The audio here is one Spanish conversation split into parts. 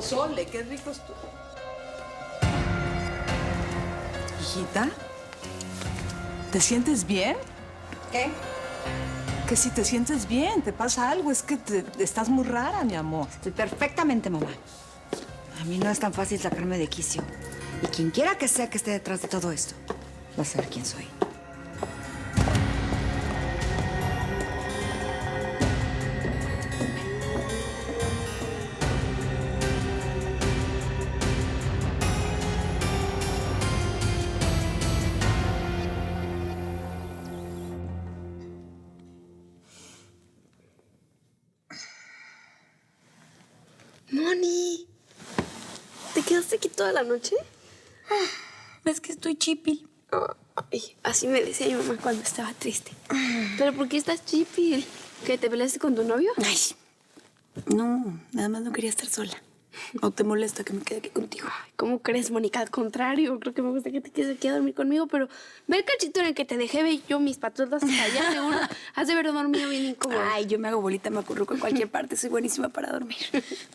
pozole, qué rico estuvo. Hijita, ¿te sientes bien? ¿Qué? Que si te sientes bien, te pasa algo, es que estás muy rara, mi amor. Estoy perfectamente, mamá. A mí no es tan fácil sacarme de quicio. Y quien quiera que sea que esté detrás de todo esto, va a saber quién soy. Moni, ¿te quedaste aquí toda la noche? Es que estoy chipil. Ay, así me decía mi mamá cuando estaba triste. ¿Pero por qué estás chipil? ¿Que te peleaste con tu novio? Ay, no, nada más no quería estar sola. ¿O te molesta que me quede aquí contigo? Ay, ¿cómo crees, Mónica? Al contrario, creo que me gusta que te quedes aquí a dormir conmigo, pero ve el cachito en el que te dejé, ve yo mis patotas hasta allá, seguro. Has de haber dormido bien incómodo. Ay, yo me hago bolita, me acurruco en cualquier parte. Soy buenísima para dormir.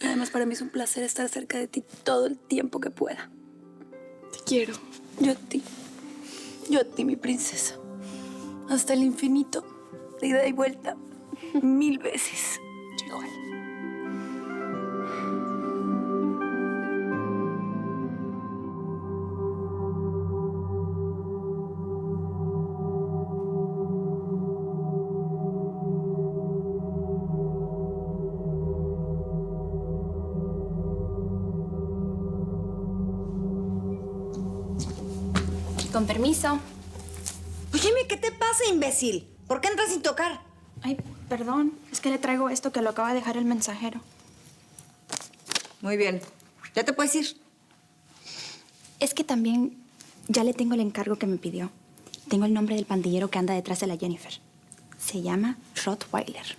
Además, para mí es un placer estar cerca de ti todo el tiempo que pueda. Te quiero. Yo a ti. Yo a ti, mi princesa. Hasta el infinito. De ida y vuelta. 1000 veces. Yo igual. Con permiso. Óyeme, ¿qué te pasa, imbécil? ¿Por qué entras sin tocar? Ay, perdón. Es que le traigo esto que lo acaba de dejar el mensajero. Muy bien. ¿Ya te puedes ir? Es que también ya le tengo el encargo que me pidió. Tengo el nombre del pandillero que anda detrás de la Jennifer. Se llama Rottweiler.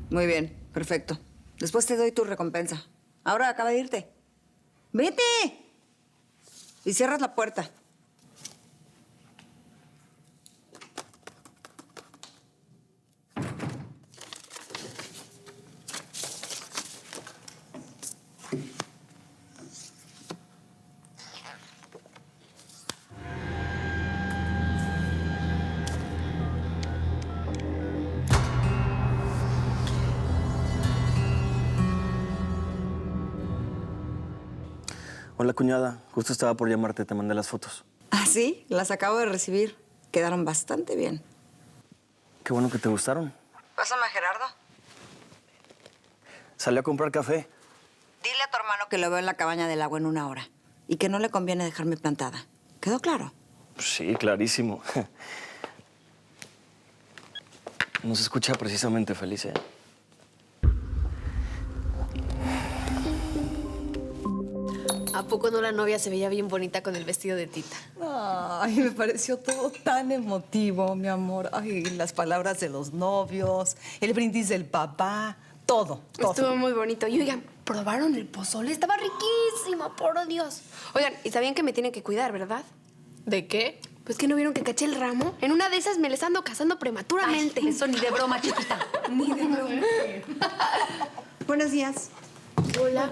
Muy bien, perfecto. Después te doy tu recompensa. Ahora acaba de irte. ¡Vete! Y cierras la puerta. Hola, cuñada. Justo estaba por llamarte, te mandé las fotos. ¿Ah, sí? Las acabo de recibir. Quedaron bastante bien. Qué bueno que te gustaron. Pásame a Gerardo. Salió a comprar café. Dile a tu hermano que lo veo en la cabaña del agua en 1 hora. Y que no le conviene dejarme plantada. ¿Quedó claro? Sí, clarísimo. No se escucha precisamente feliz, ¿eh? ¿A poco no la novia se veía bien bonita con el vestido de Tita? Ay, me pareció todo tan emotivo, mi amor. Ay, las palabras de los novios, el brindis del papá, todo. Estuvo muy bonito. Y oigan, ¿probaron el pozole? Estaba riquísimo, por Dios. Oigan, y sabían que me tienen que cuidar, ¿verdad? ¿De qué? Pues que no vieron que caché el ramo. En una de esas me les ando casando prematuramente. Ay, eso ni de broma, chiquita. Ni de broma. Buenos días. Hola.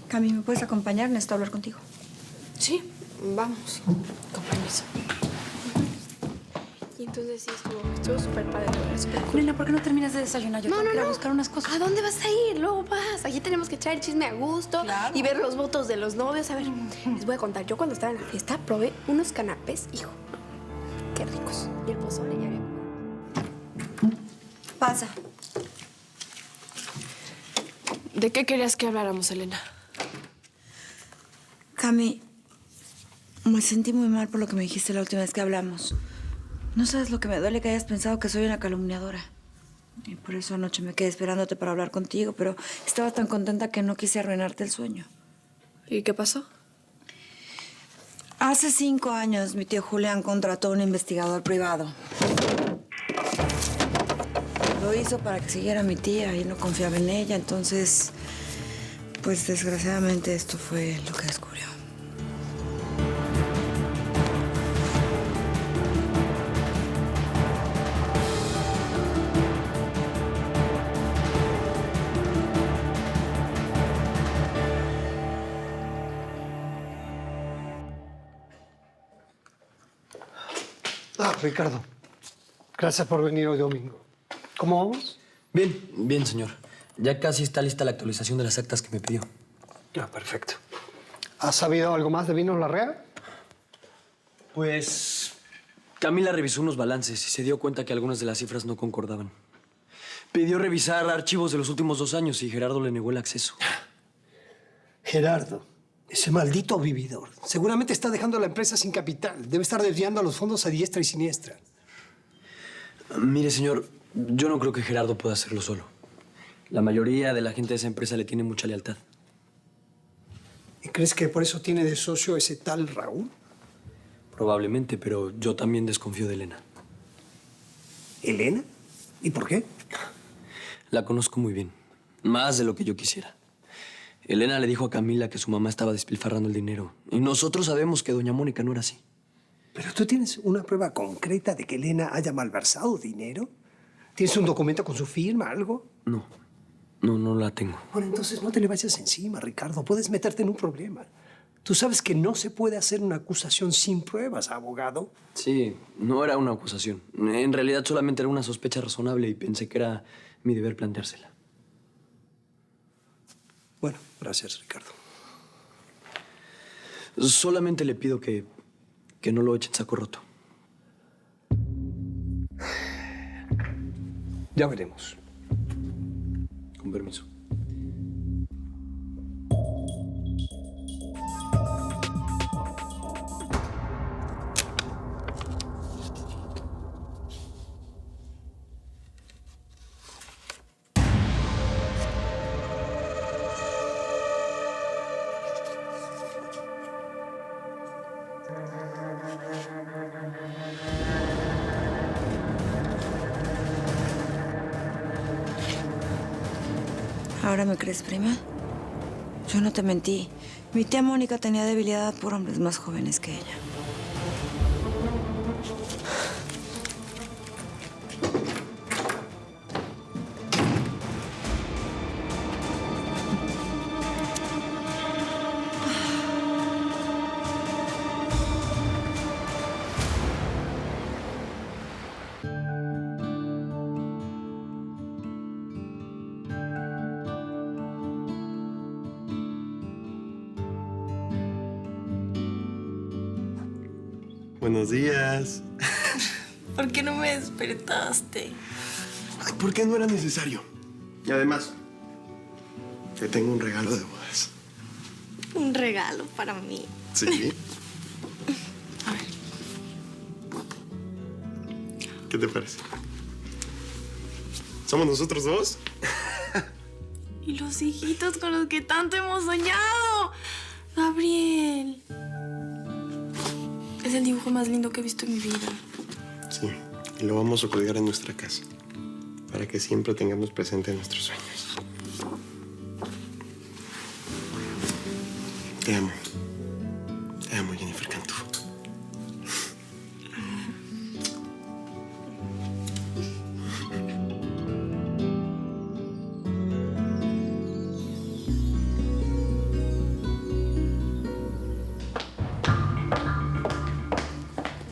Cami, ¿me puedes acompañar? Necesito hablar contigo. Sí, vamos. Con permiso. Y entonces sí, estuvo súper padre. Súper cool. Nena, ¿por qué no terminas de desayunar? Yo tengo que ir a buscar unas cosas. ¿A dónde vas a ir? Luego vas. Allí tenemos que echar el chisme a gusto y ver los votos de los novios. A ver, les voy a contar. Yo cuando estaba en la fiesta probé unos canapés, hijo. Qué ricos. Y el pozole ya había comido. Pasa. ¿De qué querías que habláramos, Elena? Cami, me sentí muy mal por lo que me dijiste la última vez que hablamos. No sabes lo que me duele que hayas pensado que soy una calumniadora. Y por eso anoche me quedé esperándote para hablar contigo, pero estaba tan contenta que no quise arruinarte el sueño. ¿Y qué pasó? Hace 5 años mi tío Julián contrató a un investigador privado. Lo hizo para que siguiera a mi tía y no confiaba en ella, entonces, pues desgraciadamente esto fue lo que descubrió. Ricardo. Gracias por venir hoy domingo. ¿Cómo vamos? Bien, bien, señor. Ya casi está lista la actualización de las actas que me pidió. Ah, perfecto. ¿Has sabido algo más de Vinos Larrea? Pues Camila revisó unos balances y se dio cuenta que algunas de las cifras no concordaban. Pidió revisar archivos de los últimos 2 años y Gerardo le negó el acceso. Gerardo, ese maldito vividor. Seguramente está dejando la empresa sin capital. Debe estar desviando los fondos a diestra y siniestra. Mire, señor, yo no creo que Gerardo pueda hacerlo solo. La mayoría de la gente de esa empresa le tiene mucha lealtad. ¿Y crees que por eso tiene de socio ese tal Raúl? Probablemente, pero yo también desconfío de Elena. ¿Elena? ¿Y por qué? La conozco muy bien. Más de lo que yo quisiera. Elena le dijo a Camila que su mamá estaba despilfarrando el dinero. Y nosotros sabemos que doña Mónica no era así. ¿Pero tú tienes una prueba concreta de que Elena haya malversado dinero? ¿Tienes un documento con su firma, algo? No la tengo. Bueno, entonces no te le vayas encima, Ricardo. Puedes meterte en un problema. Tú sabes que no se puede hacer una acusación sin pruebas, abogado. Sí, no era una acusación. En realidad solamente era una sospecha razonable y pensé que era mi deber planteársela. Bueno, gracias, Ricardo. Solamente le pido que no lo echen saco roto. Ya veremos. Con permiso. ¿Ahora me crees, prima? Yo no te mentí. Mi tía Mónica tenía debilidad por hombres más jóvenes que ella. Buenos días. ¿Por qué no me despertaste? Ay, ¿por qué no era necesario? Y además, te tengo un regalo de bodas. Un regalo para mí. Sí. A ver. ¿Qué te parece? ¿Somos nosotros dos? Y los hijitos con los que tanto hemos soñado. Gabriel. Es el dibujo más lindo que he visto en mi vida. Sí. Y lo vamos a colgar en nuestra casa. Para que siempre tengamos presente nuestros sueños. Te amo. Te amo, Jennifer Cantú.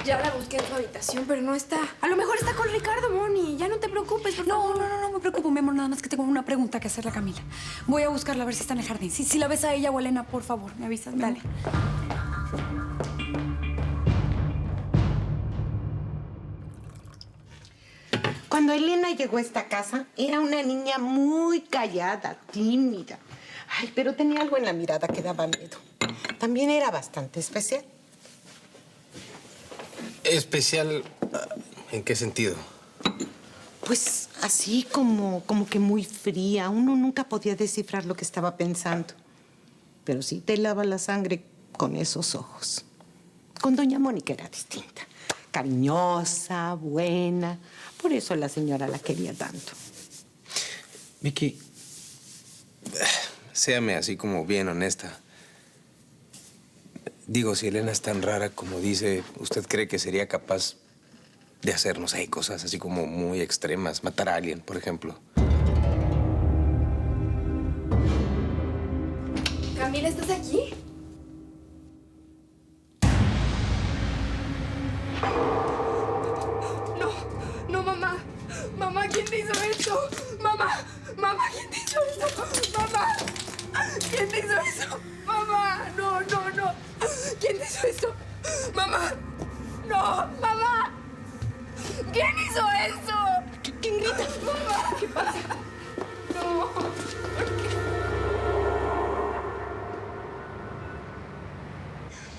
Ya la busqué en su habitación, pero no está. A lo mejor está con Ricardo, Moni. Ya no te preocupes, por favor. No me preocupo, mi amor. Nada más que tengo una pregunta que hacerle a Camila. Voy a buscarla a ver si está en el jardín. Si la ves a ella o a Elena, por favor, me avisas. mi Dale. amor. Cuando Elena llegó a esta casa, era una niña muy callada, tímida. Ay, pero tenía algo en la mirada que daba miedo. También era bastante especial. ¿Especial en qué sentido? Pues así como que muy fría. Uno nunca podía descifrar lo que estaba pensando. Pero sí te lava la sangre con esos ojos. Con doña Mónica era distinta. Cariñosa, buena. Por eso la señora la quería tanto. Vicky, séame así como bien honesta. Digo, si Elena es tan rara como dice, ¿usted cree que sería capaz de hacer, no sé, cosas así como muy extremas? Matar a alguien, por ejemplo. Camila, ¿estás aquí? Mamá, ¿quién te hizo esto? Mamá, mamá, ¿quién te hizo esto? Mamá, ¿quién te hizo eso? Mamá, no, no, no. ¿Quién te hizo esto? Mamá, no, mamá. ¿Quién hizo eso? ¿Quién grita? Mamá, ¿qué pasa? No.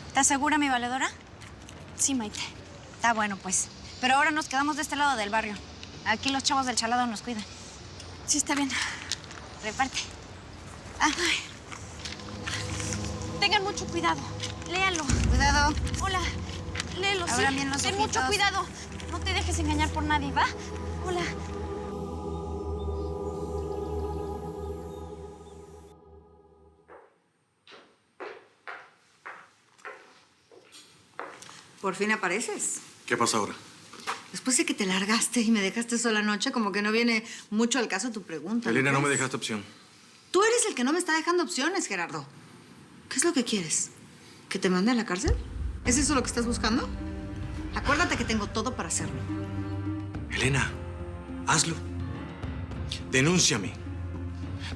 ¿Estás segura, mi valedora? Sí, Maite. Está bueno, pues. Pero ahora nos quedamos de este lado del barrio. Aquí los chavos del chalado nos cuidan. Sí, está bien. Reparte. Ay. Tengan mucho cuidado. Léanlo. Cuidado. Hola. Léelo, Abran sí. bien los Ten ojitos. mucho cuidado. No te dejes engañar por nadie, ¿va? Hola. Por fin apareces. ¿Qué pasa ahora? Después de que te largaste y me dejaste sola anoche, como que no viene mucho al caso tu pregunta. Elena, no me crees? dejaste opción. Tú eres el que no me está dejando opciones, Gerardo. ¿Qué es lo que quieres? ¿Que te mande a la cárcel? ¿Es eso lo que estás buscando? Acuérdate que tengo todo para hacerlo. Elena, hazlo. Denúnciame.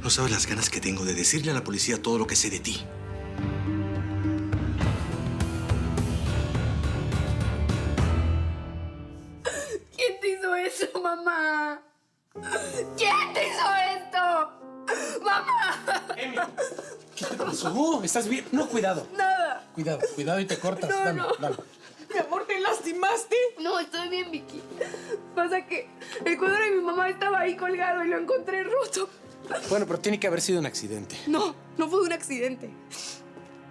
No sabes las ganas que tengo de decirle a la policía todo lo que sé de ti. ¿Quién te hizo eso, mamá? ¿Quién te hizo esto? ¡Mamá! ¿Qué te pasó? ¿Estás bien? No, cuidado. Nada. Cuidado, cuidado y te cortas. No, dame, no. dame. Mi amor, ¿te lastimaste? No, estoy bien, Vicky. Pasa que el cuadro de mi mamá estaba ahí colgado y lo encontré roto. Bueno, pero tiene que haber sido un accidente. No, no fue un accidente.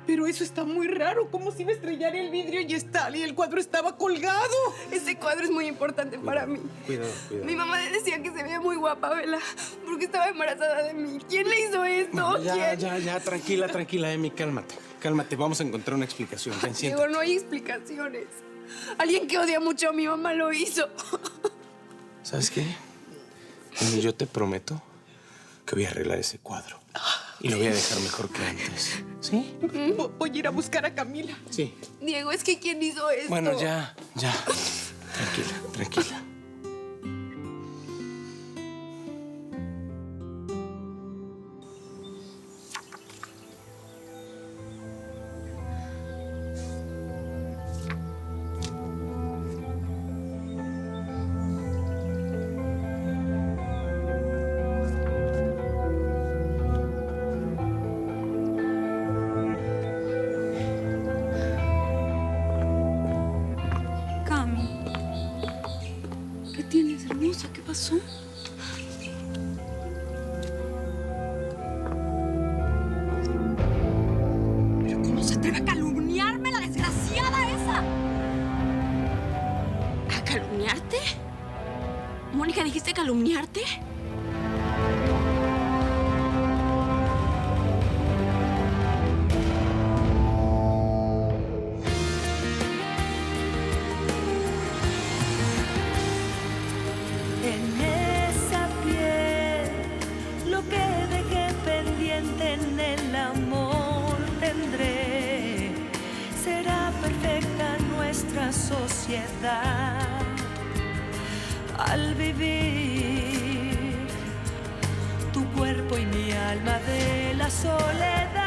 Pero eso está muy raro. ¿Cómo se iba a estrellar el vidrio y el cuadro estaba colgado? Ese cuadro es muy importante para mí. Cuidado, cuidado. Mi mamá decía que se veía muy guapa, Vela, porque estaba embarazada de mí. ¿Quién le hizo esto? ¿Quién? Ya, tranquila, Emi, cálmate. Cálmate, vamos a encontrar una explicación. Ven, siéntate. Digo, no hay explicaciones. Alguien que odia mucho a mi mamá lo hizo. ¿Sabes qué? Emi, yo te prometo que voy a arreglar ese cuadro. Y lo voy a dejar mejor que antes. ¿Sí? Voy a ir a buscar a Camila. Sí. Diego, es que ¿quién hizo esto? Bueno, ya. Tranquila. ¿Qué tienes, hermosa? ¿Qué pasó? ¿Pero cómo se atreve a calumniarme, la desgraciada esa? ¿A calumniarte? Mónica, ¿dijiste calumniarte? En esa piel, lo que dejé pendiente en el amor tendré. Será perfecta nuestra sociedad al vivir tu cuerpo y mi alma de la soledad.